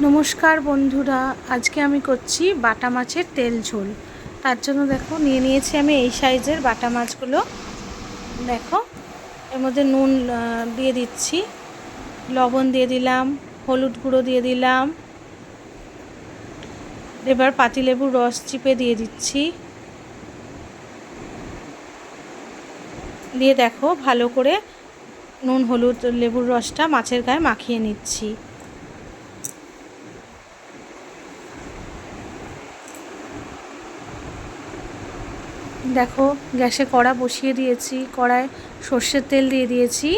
নমস্কার বন্ধুরা, আজকে আমি করছি বাটা মাছের তেল ঝোল। তার জন্য দেখো নিয়ে নিয়েছি আমি এই সাইজের বাটা মাছগুলো। দেখো এর মধ্যে নুন দিয়ে দিচ্ছি, লবণ দিয়ে দিলাম, হলুদ গুঁড়ো দিয়ে দিলাম, এবার পাতিলেবুর রস চিপে দিয়ে দিচ্ছি। দিয়ে দেখো ভালো করে নুন হলুদ লেবুর রসটা মাছের গায়ে মাখিয়ে নিচ্ছি। দেখো গ্যাসে কড়া বসিয়ে দিয়েছি, কড়ায় সর্ষের তেল দিয়ে দিয়েছি।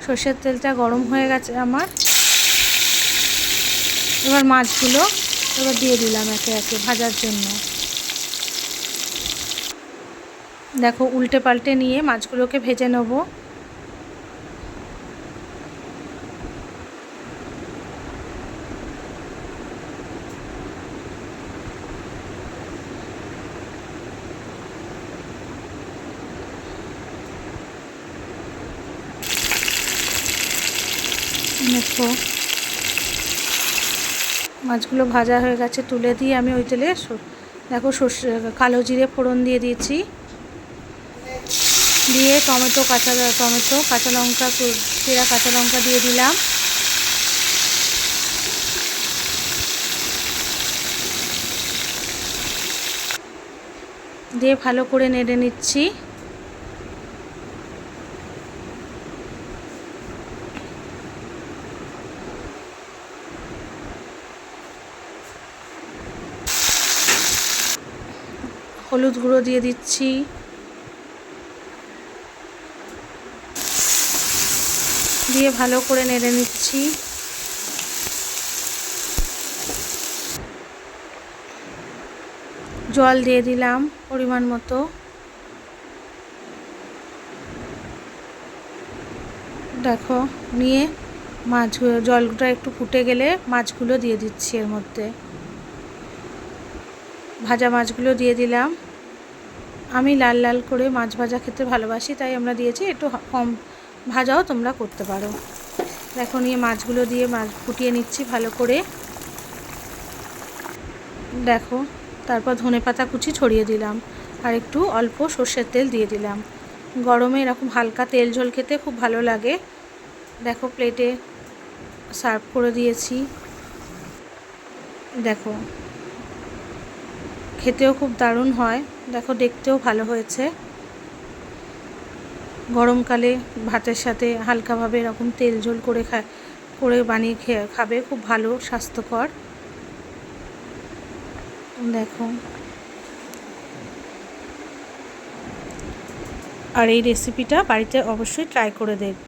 সর্ষের তেলটা গরম হয়ে গেছে আমার। এবার মাছগুলো দিয়ে দিলাম একে একে ভাজার জন্য। দেখো উল্টে পাল্টে নিয়ে মাছগুলোকে ভেজে নেব। দেখো মাছগুলো ভাজা হয়ে গেছে, তুলে দিয়ে আমি ওই তেলে দেখো সর্ষে কালো জিরে ফোড়ন দিয়ে দিয়েছি। দিয়ে টমেটো কাঁচা লঙ্কা চেরা কাঁচা লঙ্কা দিয়ে দিলাম। দিয়ে ভালো করে নেড়ে নিচ্ছি। হলুদ গুঁড়ো দিয়ে দিচ্ছি, দিয়ে ভালো করে নেড়ে নিচ্ছি। জল দিয়ে দিলাম পরিমাণ মতো। দেখো নিয়ে জলটা একটু ফুটে গেলে মাছগুলো দিয়ে দিচ্ছি এর মধ্যে। ভাজা মাছগুলো দিয়ে দিলাম। আমি লাল লাল করে মাছ ভাজা খেতে ভালোবাসি, তাই আমরা দিয়েছি। একটু কম ভাজাও তোমরা করতে পারো। দেখো নিয়ে মাছগুলো দিয়ে মাছ ফুটিয়ে নিচ্ছি ভালো করে। দেখো তারপর ধনেপাতা কুচি ছড়িয়ে দিলাম, আর একটু অল্প সর্ষের তেল দিয়ে দিলাম। গরমে এরকম হালকা তেল ঝোল খেতে খুব ভালো লাগে। দেখো প্লেটে সার্ভ করে দিয়েছি। দেখো খেতেও খুব দারুণ হয়। দেখো দেখতেও ভালো হয়েছে। গরমকালে ভাতের সাথে হালকাভাবে এরকম তেল ঝোল করে বানিয়ে খাবে, খুব ভালো স্বাস্থ্যকর। দেখো আর এই রেসিপিটা বাড়িতে অবশ্যই ট্রাই করে দেখবে।